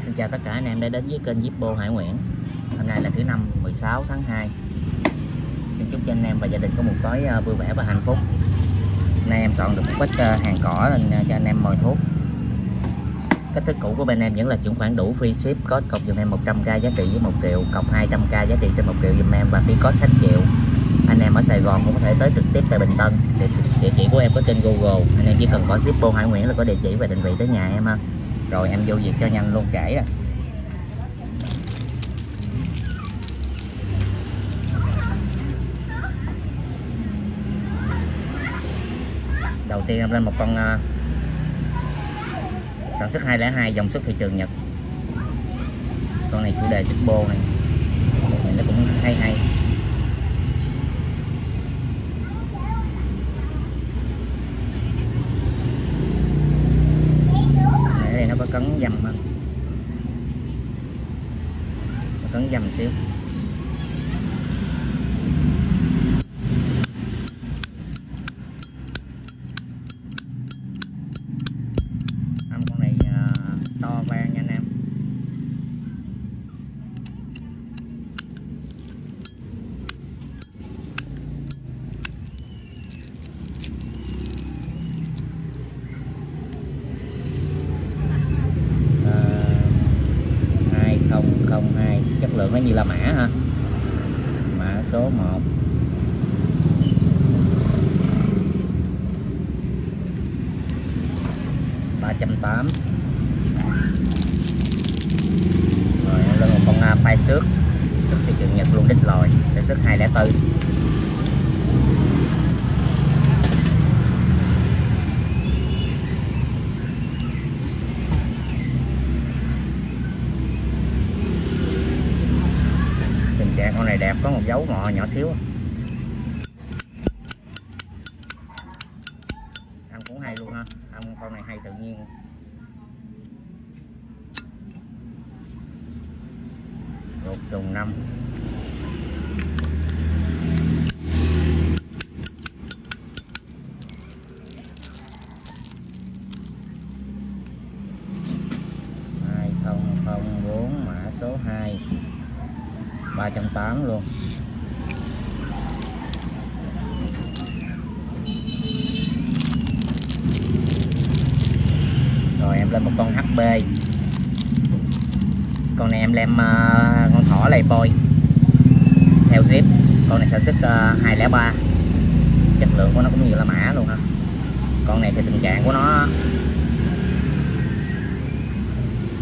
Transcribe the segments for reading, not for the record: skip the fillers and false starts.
Xin chào tất cả anh em đã đến với kênh Zippo Hải Nguyễn. Hôm nay là thứ năm 16 tháng 2. Xin chúc cho anh em và gia đình có một tối vui vẻ và hạnh phúc. Nay em soạn được một ít hàng cỏ nên cho anh em mồi thuốc. Cách thức cũ của bên em vẫn là chuyển khoản đủ free ship, code cọc dùm em 100k giá trị với 1 triệu, cọc 200k giá trị trên 1 triệu dùm em và phí code khách triệu. Anh em ở Sài Gòn cũng có thể tới trực tiếp tại Bình Tân. Địa chỉ của em có trên Google. Anh em chỉ cần có Zippo Hải Nguyễn là có địa chỉ và định vị tới nhà em ha. Rồi em vô việc cho nhanh luôn kể à. Đầu tiên em lên một con sản xuất 202 dòng xuất thị trường Nhật. Con này chủ đề Zippo này, nó cũng hay. Ở đây nó có cấn dầm hơn, nó cấn dầm xíu. Con này to vang nha anh em. Uh, 2002 chất lượng nó như là mã ha, mã số 1. $380. Rồi lên một con phai xước xuất thị trường Nhật luôn, đít lòi, sản xuất 204. Tình trạng con này đẹp, có một dấu ngọ nhỏ xíu. Ăn cũng hay luôn ha, ăn con này hay tự nhiên. Ruột trùng 5. $2004 mã số 2. 380 luôn. Rồi em lên một con HB. Con này em lem con thỏ lầy bôi theo zip. Con này sản xuất 203. Chất lượng của nó cũng như là mã luôn ha. Con này thì tình trạng của nó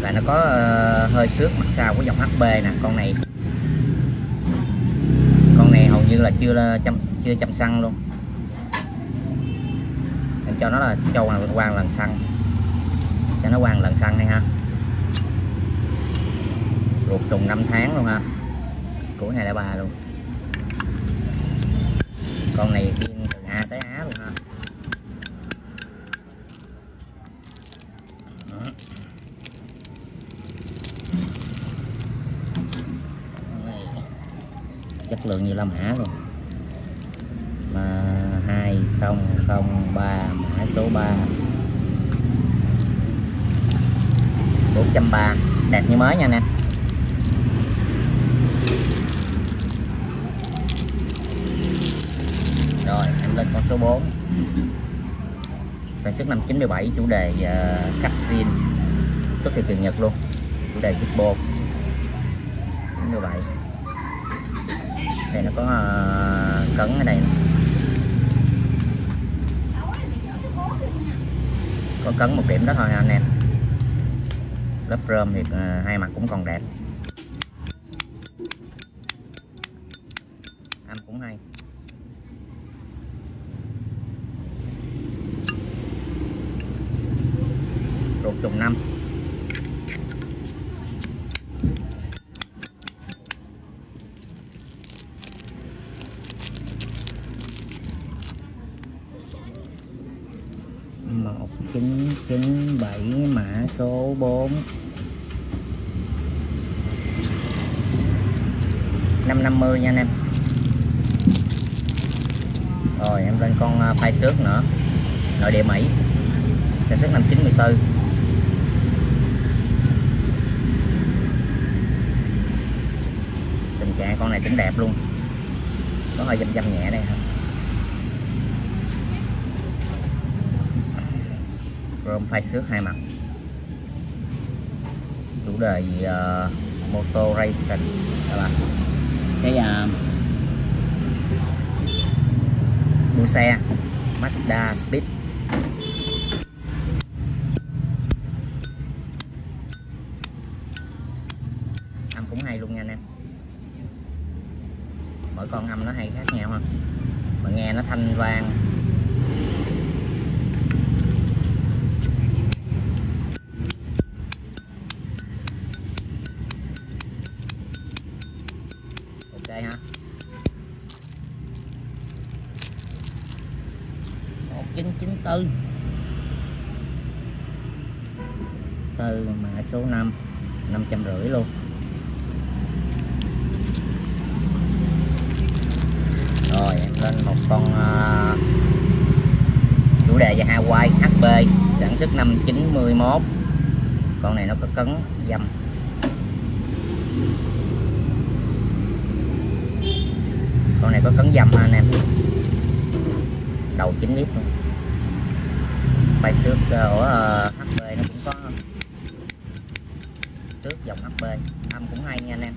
là nó có hơi xước mặt sau của dòng HB nè. Con này hầu như là chưa chăm xăng luôn. Em cho nó là quang lần xăng, cho nó quang lần xăng này ha. Ruột trùng 5 tháng luôn ha, cuối 203 luôn. Con này xuyên từ A tới Á luôn ha. Chất lượng như la mã luôn. Mà 2003 mã số 3. 430, đẹp như mới nha anh em. Rồi em lên con số 4. Sản xuất năm 97, chủ đề cắt zin, xuất thị trường Nhật luôn, chủ đề Zippo 97. Đây nó có cấn ở đây nè. Có cấn một điểm đó thôi anh em. Lớp rơm thì hai mặt cũng còn đẹp. Âm cũng hay. Ruột trùng 5. Một 997 mã số 4. 550 nha anh em. Rồi em lên con phai xước nữa, nội địa Mỹ, sản xuất năm 94. này cũng đẹp luôn, có hơi dăm nhẹ đây hả. Chrome phai xước hai mặt, chủ đề Moto Racing các bạn. Cái đua xe Mazda Speed, âm cũng hay luôn nha anh em. Mỗi con âm nó hay khác nhau ha, mà nghe nó thanh vang. Ok ha. 1994 từ mã số 5, 550 luôn. Rồi em lên một con chủ đề và Hawaii HB sản xuất năm 91. Con này nó có cấn dăm, con này có cấn dăm anh em, đầu 9 lít luôn. Phai xước của HB nó cũng có xước dòng HB, âm cũng hay nha anh em,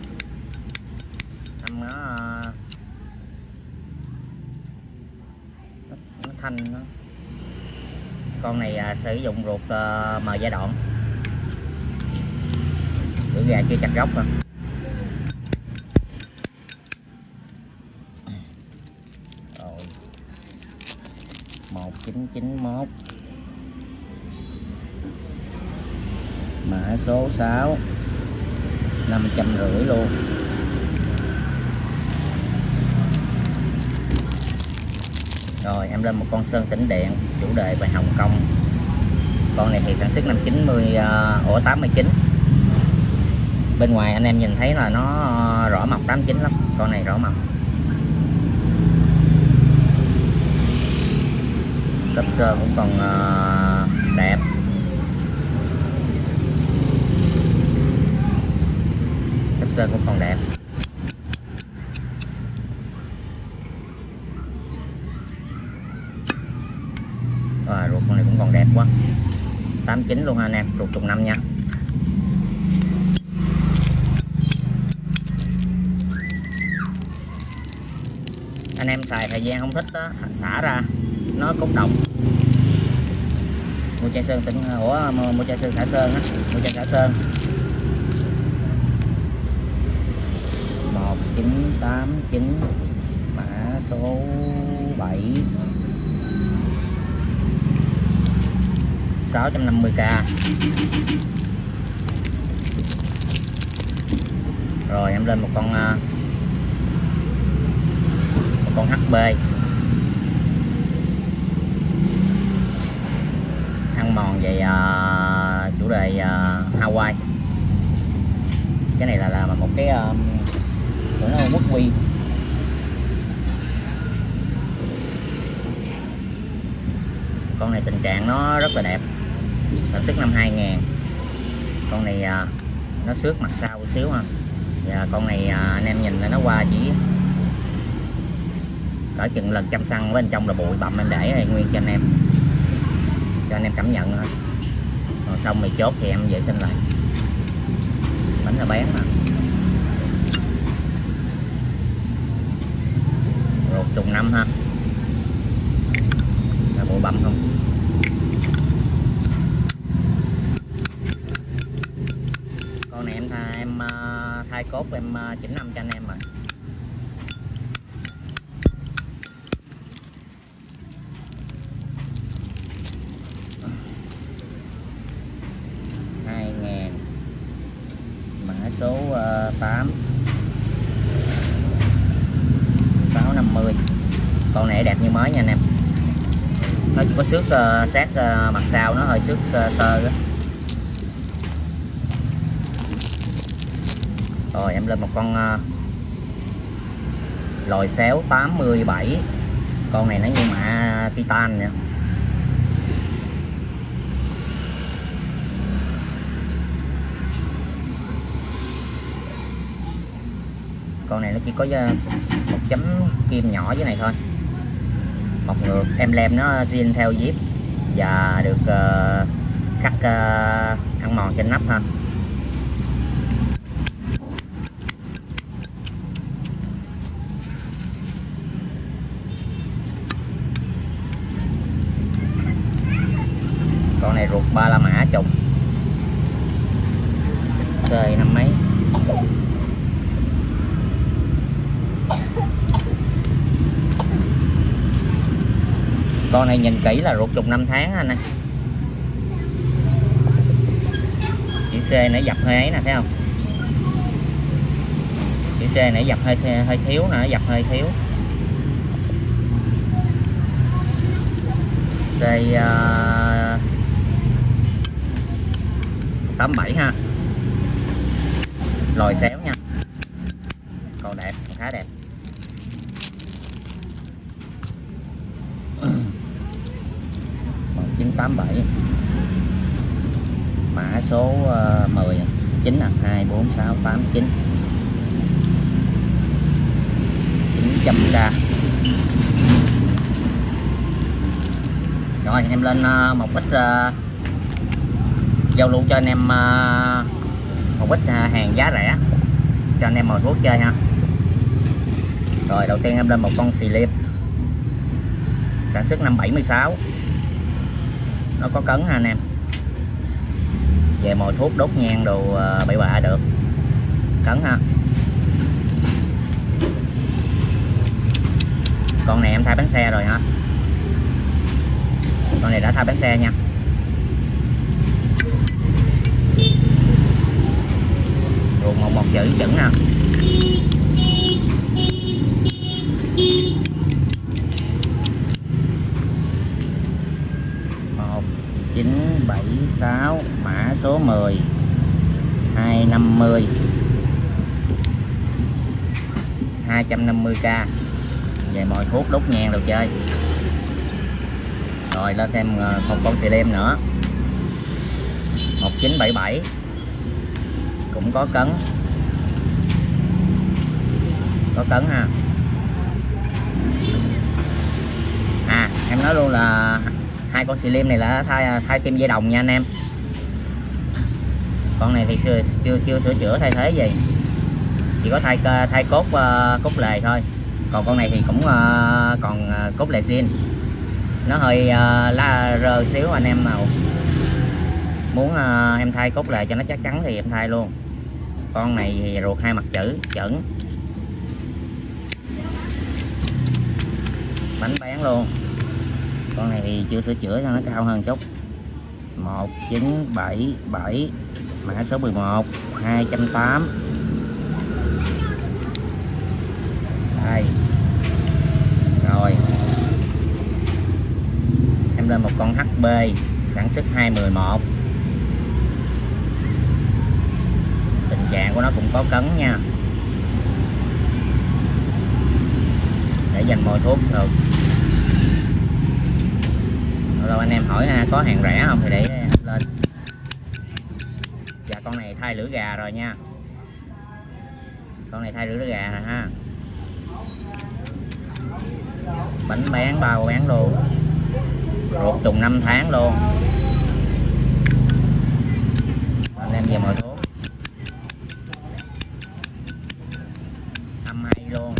âm nó thanh nó. Con này sử dụng ruột M giai đoạn, lưỡi gà chưa chặt gốc rồi. Rồi 1991 mã số 6, 550 luôn. Rồi em lên một con Sơn Tĩnh Điện chủ đề về Hồng Kông. Con này thì sản xuất năm 89. Bên ngoài anh em nhìn thấy là nó rõ mộc 89 lắm, con này rõ mộc. Lớp sơn cũng còn đẹp. Lớp sơn cũng còn đẹp. Rồi ruột con này cũng còn đẹp quá. 89 luôn ha anh em, ruột trùng 5 nha. Anh em xài thời gian không thích đó, xả ra nó cốt động. Mua chai sơn tỉnh mua chai sơn xả sơn á, mua chai xả sơn 1989 mã số 7, 650k. Rồi em lên một con HB ăn mòn về chủ đề Hawaii. Cái này là một cái nó quốc quy. Con này tình trạng nó rất là đẹp, sản xuất năm 2000. Con này nó xước mặt sau một xíu ha. Và con này anh em nhìn là nó qua chỉ cỡ chừng lần chăm xăng, bên trong là bụi bặm, em để nguyên cho anh em cảm nhận thôi. Còn xong thì chốt thì em vệ sinh lại. Bánh là bán mà. Ruột trùng 5 ha, là bụi bặm không. Con này em thay cốt em chỉnh năm cho anh em rồi. Mã số 8, 650. Con này đẹp như mới nha anh em. Nó chỉ có xước sát mặt sau, nó hơi xước tơ đó. Rồi em lên một con lòi xéo 87. Con này nó như mạ Titan nè. Con này nó chỉ có một chấm kim nhỏ dưới này thôi, mọc ngược em lem nó zin theo zip và được khắc ăn mòn trên nắp ha. Con này ruột ba la mã trùng C năm mấy. Con này nhìn kỹ là ruột trùng 5 tháng anh ơi. Chữ C nãy dập hơi ấy nè, thấy không? Chữ C nãy dập hơi thiếu nè, nó dập hơi thiếu. Xây 87 ha. Lồi xéo nha. Còn đẹp, khá đẹp. Một 987. Mã số 10 9 là 2 4 6 8 9 900k. Rồi em lên một ít giao lưu cho anh em một ít hàng giá rẻ cho anh em mồi thuốc chơi ha. Rồi đầu tiên em lên một con xì liệp sản xuất năm 76, nó có cấn ha anh em, về mồi thuốc đốt nhang đồ bậy bạ được, cấn ha. Con này em thay bánh xe rồi hả? Con này đã thay bánh xe nha. Ruột một chữ chuẩn nè. Một 976 mã số 10 250 250k về mồi thuốc đốt nhang đồ chơi. Rồi lên thêm một con xì lem nữa 1977 cũng có cấn ha. À em nói luôn là hai con xì lem này là thay kim dây đồng nha anh em. Con này thì chưa sửa chữa thay thế gì, chỉ có thay cốt lề thôi. Còn con này thì cũng còn cốt lề zin, nó hơi lá rơ xíu. Anh em nào muốn em thay cốt lề cho nó chắc chắn thì em thay luôn. Con này thì ruột hai mặt chữ chuẩn, bánh bán luôn. Con này thì chưa sửa chữa cho nó cao hơn chút. 1977 mã số 11 280. Đây rồi em lên một con HB sản xuất 211, tình trạng của nó cũng có cấn nha, để dành mồi thuốc được. Rồi anh em hỏi có hàng rẻ không thì để em lên. Và con này thay lửa gà rồi nha, con này thay lửa gà rồi ha. Bánh bán bao bán luôn, ruột trùng 5 tháng luôn. Anh em về mồi thuốc âm hay luôn.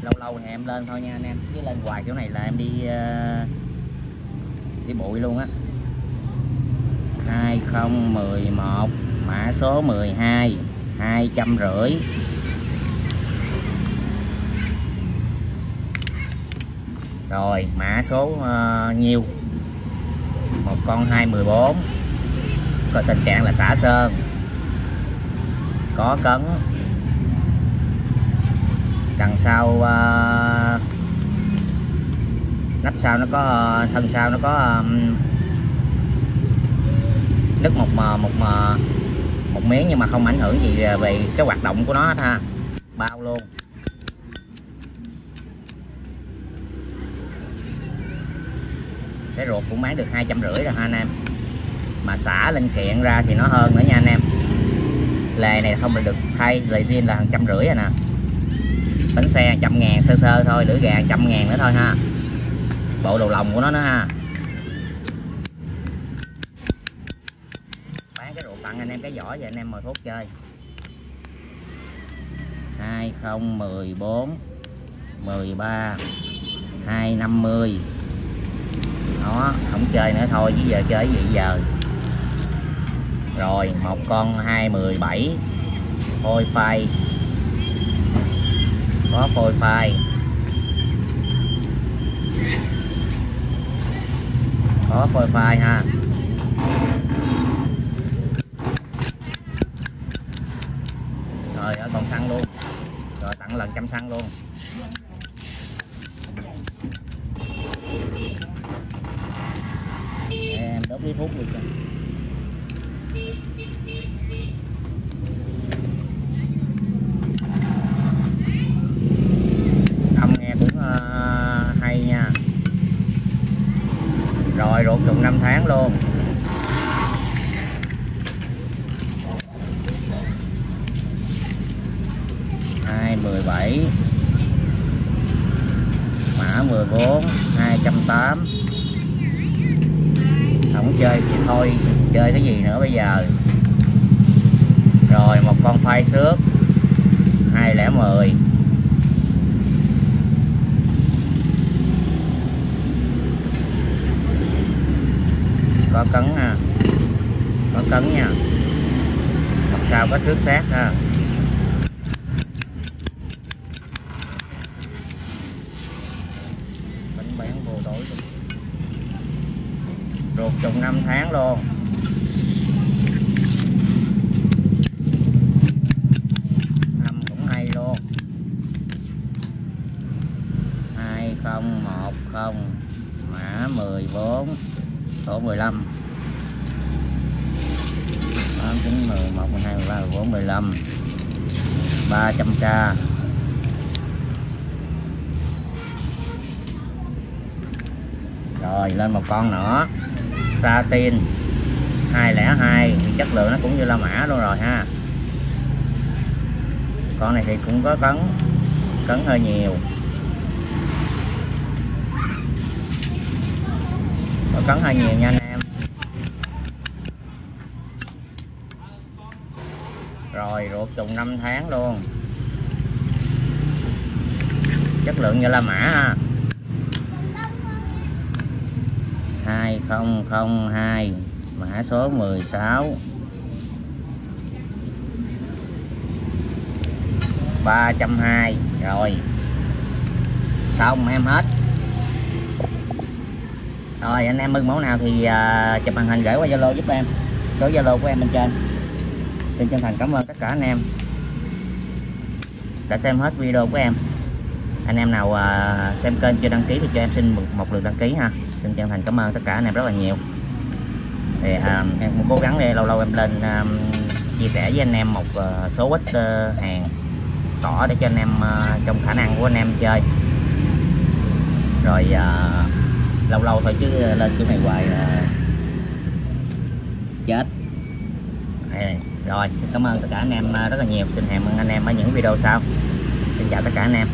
Lâu lâu thì em lên thôi nha anh em, chứ lên hoài chỗ này là em đi bụi luôn á. 2011 mã số 12 250. Rồi mã số nhiêu, một con 214, có tình trạng là xả sơn, có cấn. Đằng sau nắp sau nó có thân sau nó có nứt một miếng, nhưng mà không ảnh hưởng gì về cái hoạt động của nó hết ha, bao luôn. Cái ruột cũng bán được 250 rồi ha anh em, mà xả linh kiện ra thì nó hơn nữa nha anh em. Lề này không được thay, lề zin là 150 rồi nè. Bánh xe 100.000 sơ sơ thôi, lưỡi gà 100.000 nữa thôi ha. Bộ đầu lòng của nó nữa ha. Bán cái rượu tặng anh em cái vỏ và anh em mời thuốc chơi. 2014 13 250. Đó, không chơi nữa thôi chứ giờ chơi gì giờ. Rồi một con 217 phôi phai, có phôi phai, có phôi phai ha. Rồi còn xăng luôn, rồi tặng lần 100 xăng luôn. Em đốt cái thuốc luôn cho. Âm nghe cũng hay nha. Rồi ruột dùng 5 tháng luôn. Hai 17 mã 14 280. Không chơi thì thôi, chơi cái gì nữa bây giờ. Rồi một con phai xước 210. Có cấn ha, có cấn nha, mặt sau có xước sát ha. Bánh bán vô tối luôn. Ruột trùng 5 tháng luôn. Âm cũng hay luôn. 2010 mã 14 số 15. 8 9 10 1 12 13 14 15 300k. Rồi lên một con nữa satin 202, thì chất lượng nó cũng như La Mã luôn rồi ha. Con này thì cũng có cấn hơi nhiều, có cấn hơi nhiều nha anh em. Rồi ruột trùng 5 tháng luôn, chất lượng như La Mã ha. 2002 mã số 16 320. Rồi xong em hết. Rồi anh em ưng mẫu nào thì chụp màn hình gửi qua Zalo giúp em, số Zalo của em bên trên. Xin chân thành cảm ơn tất cả anh em đã xem hết video của em. Anh em nào xem kênh chưa đăng ký thì cho em xin một lượt đăng ký ha. Xin chân thành cảm ơn tất cả anh em rất là nhiều. Thì em cũng cố gắng để lâu lâu em lên chia sẻ với anh em một số ít hàng cỏ để cho anh em trong khả năng của anh em chơi. Rồi lâu lâu thôi chứ lên chỗ này hoài là chết. Rồi xin cảm ơn tất cả anh em rất là nhiều. Xin hẹn anh em ở những video sau. Xin chào tất cả anh em.